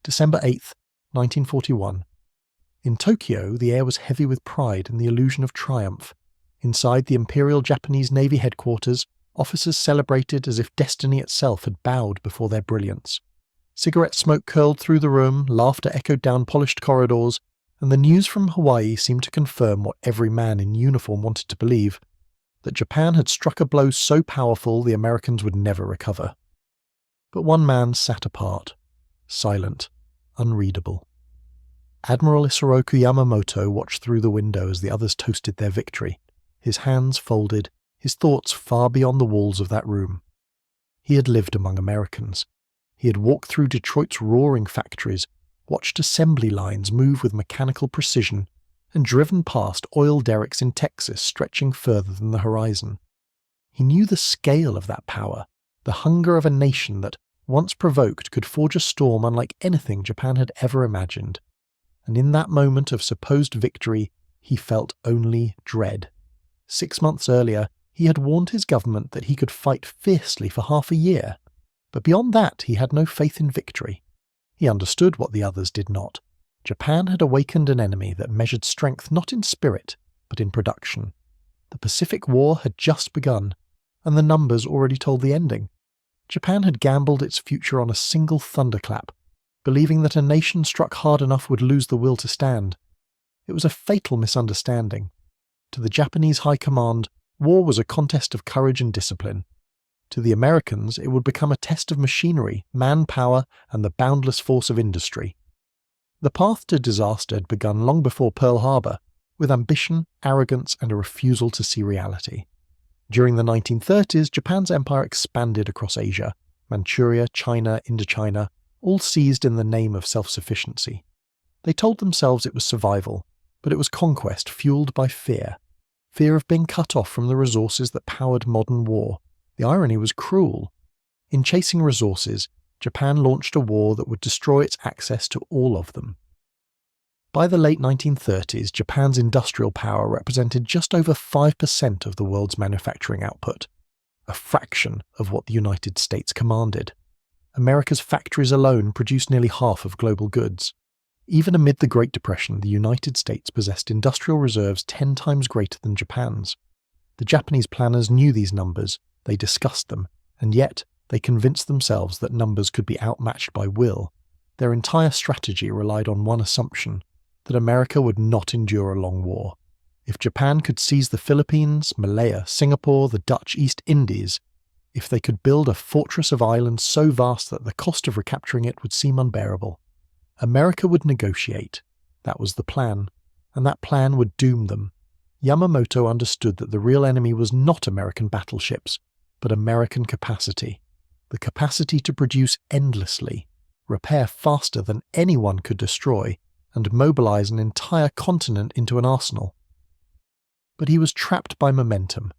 December 8th, 1941. In Tokyo, the air was heavy with pride and the illusion of triumph. Inside the Imperial Japanese Navy headquarters, officers celebrated as if destiny itself had bowed before their brilliance. Cigarette smoke curled through the room, laughter echoed down polished corridors, and the news from Hawaii seemed to confirm what every man in uniform wanted to believe, that Japan had struck a blow so powerful the Americans would never recover. But one man sat apart, silent, unreadable. Admiral Isoroku Yamamoto watched through the window as the others toasted their victory, his hands folded, his thoughts far beyond the walls of that room. He had lived among Americans. He had walked through Detroit's roaring factories, watched assembly lines move with mechanical precision, and driven past oil derricks in Texas stretching further than the horizon. He knew the scale of that power, the hunger of a nation that, once provoked, could forge a storm unlike anything Japan had ever imagined. And in that moment of supposed victory, he felt only dread. 6 months earlier, he had warned his government that he could fight fiercely for half a year, but beyond that he had no faith in victory. He understood what the others did not. Japan had awakened an enemy that measured strength not in spirit, but in production. The Pacific War had just begun, and the numbers already told the ending. Japan had gambled its future on a single thunderclap, believing that a nation struck hard enough would lose the will to stand. It was a fatal misunderstanding. To the Japanese High Command, war was a contest of courage and discipline. To the Americans, it would become a test of machinery, manpower, and the boundless force of industry. The path to disaster had begun long before Pearl Harbor, with ambition, arrogance, and a refusal to see reality. During the 1930s, Japan's empire expanded across Asia, Manchuria, China, Indochina, all seized in the name of self-sufficiency. They told themselves it was survival, but it was conquest fueled by fear. Fear of being cut off from the resources that powered modern war. The irony was cruel. In chasing resources, Japan launched a war that would destroy its access to all of them. By the late 1930s, Japan's industrial power represented just over 5% of the world's manufacturing output, a fraction of what the United States commanded. America's factories alone produced nearly half of global goods. Even amid the Great Depression, the United States possessed industrial reserves 10 times greater than Japan's. The Japanese planners knew these numbers, they discussed them, and yet they convinced themselves that numbers could be outmatched by will. Their entire strategy relied on one assumption, that America would not endure a long war. If Japan could seize the Philippines, Malaya, Singapore, the Dutch East Indies, if they could build a fortress of islands so vast that the cost of recapturing it would seem unbearable, America would negotiate. That was the plan, and that plan would doom them. Yamamoto understood that the real enemy was not American battleships, but American capacity. The capacity to produce endlessly, repair faster than anyone could destroy, and mobilize an entire continent into an arsenal. But he was trapped by momentum.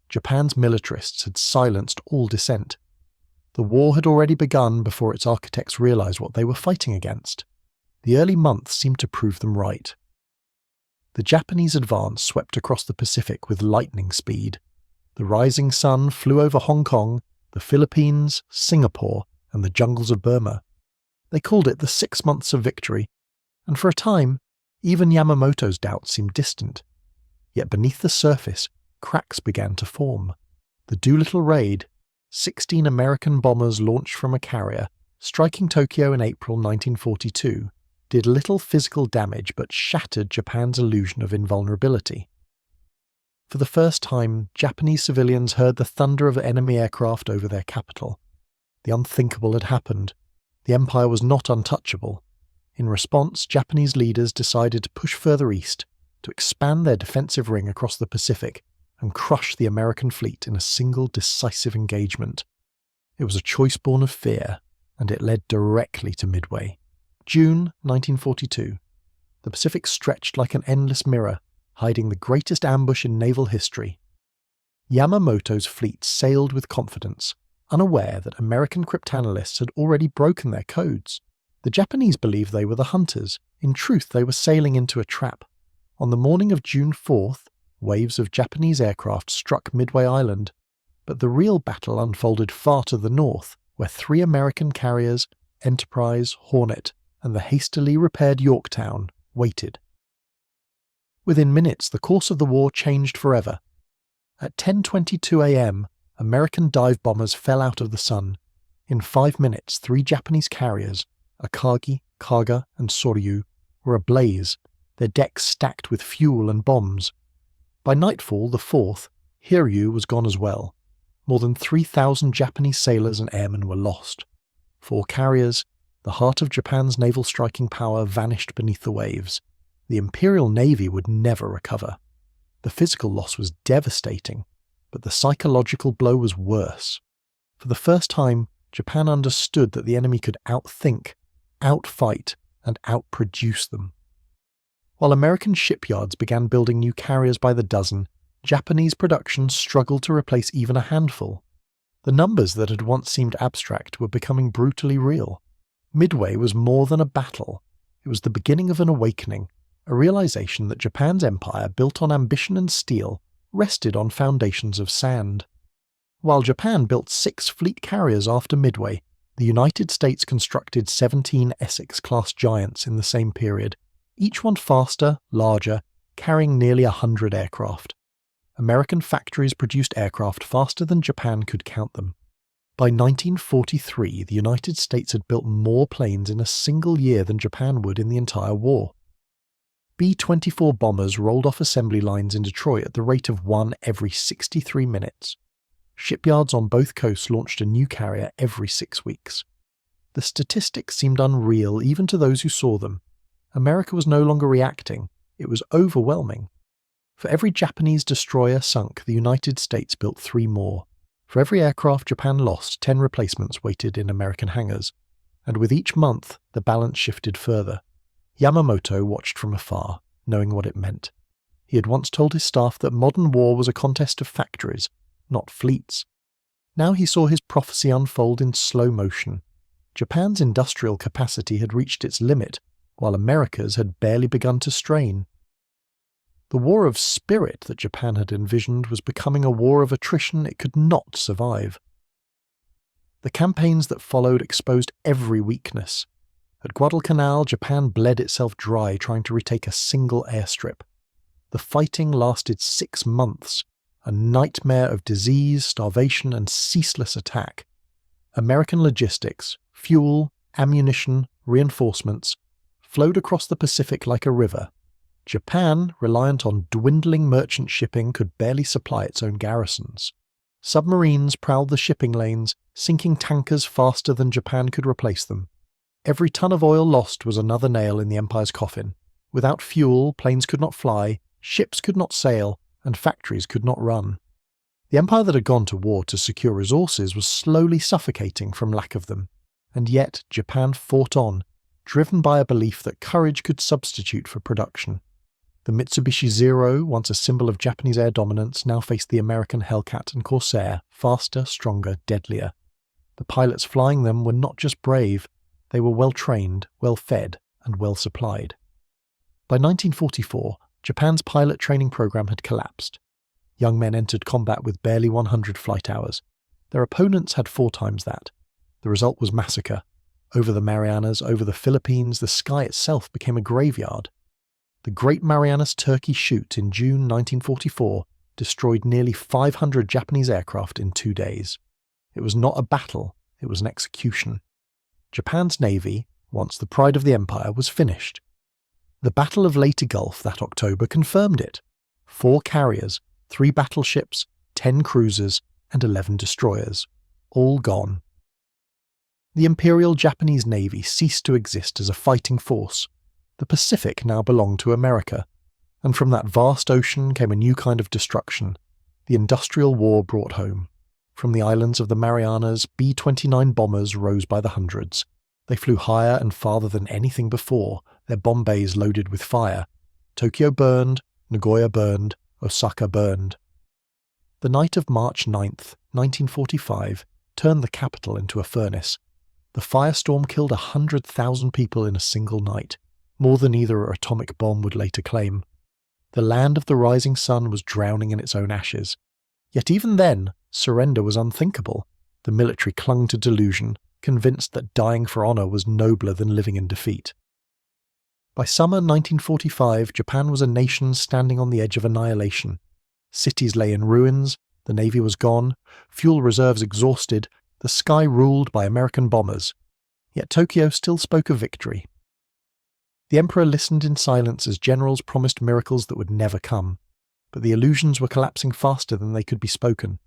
Japan's militarists had silenced all dissent. The war had already begun before its architects realized what they were fighting against. The early months seemed to prove them right. The Japanese advance swept across the Pacific with lightning speed. The rising sun flew over Hong Kong, the Philippines, Singapore, and the jungles of Burma. They called it the 6 months of victory, and for a time, even Yamamoto's doubts seemed distant. Yet beneath the surface, cracks began to form. The Doolittle raid, 16 American bombers launched from a carrier, striking Tokyo in April 1942, did little physical damage but shattered Japan's illusion of invulnerability. For the first time, Japanese civilians heard the thunder of enemy aircraft over their capital. The unthinkable had happened. The empire was not untouchable. In response, Japanese leaders decided to push further east, to expand their defensive ring across the Pacific and crush the American fleet in a single decisive engagement. It was a choice born of fear, and it led directly to Midway. June 1942. The Pacific stretched like an endless mirror, hiding the greatest ambush in naval history. Yamamoto's fleet sailed with confidence, unaware that American cryptanalysts had already broken their codes. The Japanese believed they were the hunters. In truth, they were sailing into a trap. On the morning of June 4th, waves of Japanese aircraft struck Midway Island, but the real battle unfolded far to the north, where 3 American carriers, Enterprise, Hornet, and the hastily repaired Yorktown waited. Within minutes, the course of the war changed forever. At 10:22 a.m., American dive bombers fell out of the sun. In 5 minutes, 3 Japanese carriers, Akagi, Kaga, and Soryu, were ablaze, their decks stacked with fuel and bombs. By nightfall, the 4th, Hiryu, was gone as well. More than 3,000 Japanese sailors and airmen were lost. 4 carriers, the heart of Japan's naval striking power, vanished beneath the waves. The Imperial Navy would never recover. The physical loss was devastating, but the psychological blow was worse. For the first time, Japan understood that the enemy could outthink, outfight, and outproduce them. While American shipyards began building new carriers by the dozen, Japanese production struggled to replace even a handful. The numbers that had once seemed abstract were becoming brutally real. Midway was more than a battle. It was the beginning of an awakening, a realization that Japan's empire, built on ambition and steel, rested on foundations of sand. While Japan built 6 fleet carriers after Midway, the United States constructed 17 Essex-class giants in the same period, each one faster, larger, carrying nearly 100 aircraft. American factories produced aircraft faster than Japan could count them. By 1943, the United States had built more planes in a single year than Japan would in the entire war. B-24 bombers rolled off assembly lines in Detroit at the rate of 1 every 63 minutes. Shipyards on both coasts launched a new carrier every 6 weeks. The statistics seemed unreal even to those who saw them. America was no longer reacting, it was overwhelming. For every Japanese destroyer sunk, the United States built 3 more. For every aircraft Japan lost, 10 replacements waited in American hangars. And with each month, the balance shifted further. Yamamoto watched from afar, knowing what it meant. He had once told his staff that modern war was a contest of factories, not fleets. Now he saw his prophecy unfold in slow motion. Japan's industrial capacity had reached its limit, while America's had barely begun to strain. The war of spirit that Japan had envisioned was becoming a war of attrition it could not survive. The campaigns that followed exposed every weakness. At Guadalcanal, Japan bled itself dry trying to retake a single airstrip. The fighting lasted 6 months, a nightmare of disease, starvation, and ceaseless attack. American logistics, fuel, ammunition, reinforcements, flowed across the Pacific like a river. Japan, reliant on dwindling merchant shipping, could barely supply its own garrisons. Submarines prowled the shipping lanes, sinking tankers faster than Japan could replace them. Every ton of oil lost was another nail in the empire's coffin. Without fuel, planes could not fly, ships could not sail, and factories could not run. The empire that had gone to war to secure resources was slowly suffocating from lack of them. And yet Japan fought on, driven by a belief that courage could substitute for production. The Mitsubishi Zero, once a symbol of Japanese air dominance, now faced the American Hellcat and Corsair, faster, stronger, deadlier. The pilots flying them were not just brave, they were well-trained, well-fed, and well-supplied. By 1944, Japan's pilot training program had collapsed. Young men entered combat with barely 100 flight hours. Their opponents had 4 times that. The result was massacre. Over the Marianas, over the Philippines, the sky itself became a graveyard. The Great Marianas Turkey Shoot in June 1944 destroyed nearly 500 Japanese aircraft in 2 days. It was not a battle, it was an execution. Japan's navy, once the pride of the empire, was finished. The Battle of Leyte Gulf that October confirmed it. 4 carriers, 3 battleships, 10 cruisers, and 11 destroyers. All gone. The Imperial Japanese Navy ceased to exist as a fighting force. The Pacific now belonged to America, and from that vast ocean came a new kind of destruction. The Industrial War brought home. From the islands of the Marianas, B-29 bombers rose by the hundreds. They flew higher and farther than anything before, their bomb bays loaded with fire. Tokyo burned, Nagoya burned, Osaka burned. The night of March 9th, 1945, turned the capital into a furnace. The firestorm killed 100,000 people in a single night, more than either atomic bomb would later claim. The land of the rising sun was drowning in its own ashes. Yet even then, surrender was unthinkable. The military clung to delusion, convinced that dying for honor was nobler than living in defeat. By summer 1945, Japan was a nation standing on the edge of annihilation. Cities lay in ruins, the navy was gone, fuel reserves exhausted, the sky ruled by American bombers. Yet Tokyo still spoke of victory. The emperor listened in silence as generals promised miracles that would never come, but the illusions were collapsing faster than they could be spoken.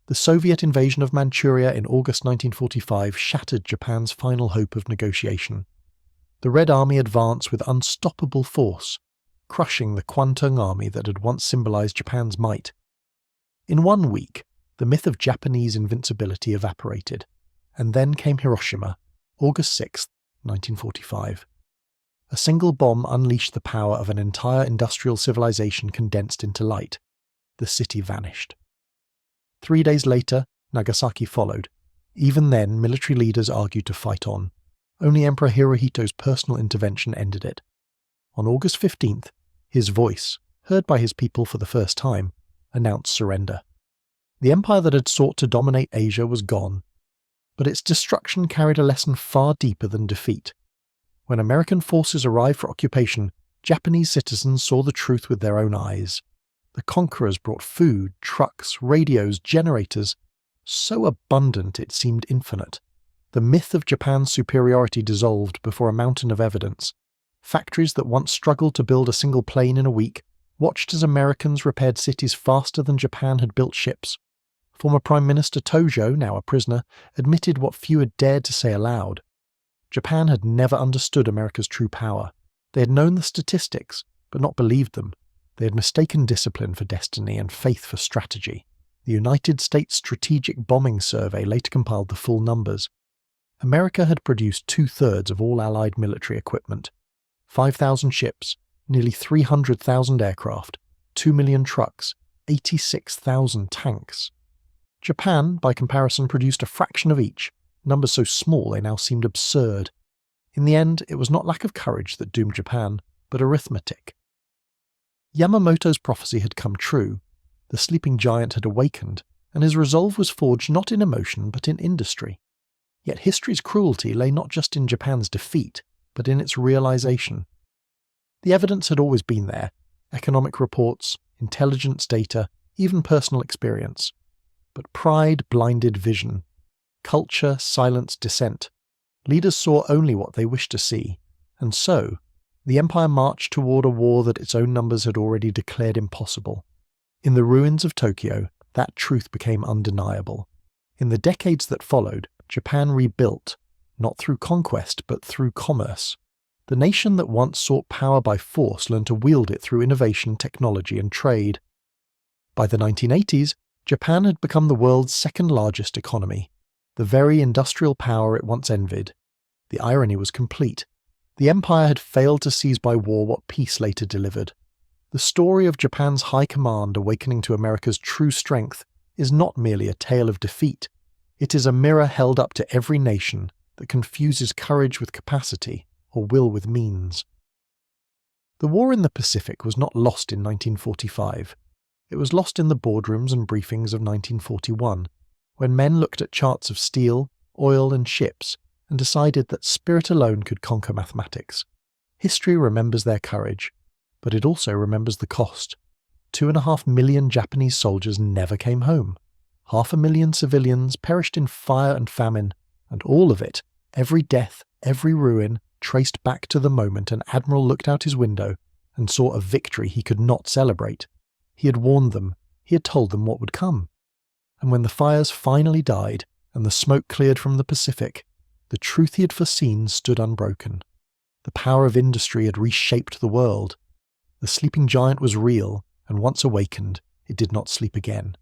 The Soviet invasion of Manchuria in August 1945 shattered Japan's final hope of negotiation. The Red Army advanced with unstoppable force, crushing the Kwantung Army that had once symbolized Japan's might. In 1 week, the myth of Japanese invincibility evaporated, and then came Hiroshima, August 6, 1945. A single bomb unleashed the power of an entire industrial civilization condensed into light. The city vanished. 3 days later, Nagasaki followed. Even then, military leaders argued to fight on. Only Emperor Hirohito's personal intervention ended it. On August 15th, his voice, heard by his people for the first time, announced surrender. The empire that had sought to dominate Asia was gone, but its destruction carried a lesson far deeper than defeat. When American forces arrived for occupation, Japanese citizens saw the truth with their own eyes. The conquerors brought food, trucks, radios, generators, so abundant it seemed infinite. The myth of Japan's superiority dissolved before a mountain of evidence. Factories that once struggled to build a single plane in a week watched as Americans repaired cities faster than Japan had built ships. Former Prime Minister Tojo, now a prisoner, admitted what few had dared to say aloud. Japan had never understood America's true power. They had known the statistics, but not believed them. They had mistaken discipline for destiny and faith for strategy. The United States Strategic Bombing Survey later compiled the full numbers. America had produced 2/3 of all Allied military equipment. 5,000 ships, nearly 300,000 aircraft, 2 million trucks, 86,000 tanks. Japan, by comparison, produced a fraction of each, numbers so small they now seemed absurd. In the end, it was not lack of courage that doomed Japan, but arithmetic. Yamamoto's prophecy had come true. The sleeping giant had awakened, and his resolve was forged not in emotion but in industry. Yet history's cruelty lay not just in Japan's defeat, but in its realization. The evidence had always been there: economic reports, intelligence data, even personal experience. But pride blinded vision. Culture silenced dissent. Leaders saw only what they wished to see, and so, the empire marched toward a war that its own numbers had already declared impossible. In the ruins of Tokyo, that truth became undeniable. In the decades that followed, Japan rebuilt, not through conquest but through commerce. The nation that once sought power by force learned to wield it through innovation, technology, and trade. By the 1980s, Japan had become the world's second-largest economy, the very industrial power it once envied. The irony was complete. The empire had failed to seize by war what peace later delivered. The story of Japan's high command awakening to America's true strength is not merely a tale of defeat. It is a mirror held up to every nation that confuses courage with capacity or will with means. The war in the Pacific was not lost in 1945. It was lost in the boardrooms and briefings of 1941, when men looked at charts of steel, oil, and ships and decided that spirit alone could conquer mathematics. History remembers their courage, but it also remembers the cost. 2.5 million Japanese soldiers never came home. 500,000 civilians perished in fire and famine, and all of it, every death, every ruin, traced back to the moment an admiral looked out his window and saw a victory he could not celebrate. He had warned them, he had told them what would come. And when the fires finally died and the smoke cleared from the Pacific, the truth he had foreseen stood unbroken. The power of industry had reshaped the world. The sleeping giant was real, and once awakened, it did not sleep again.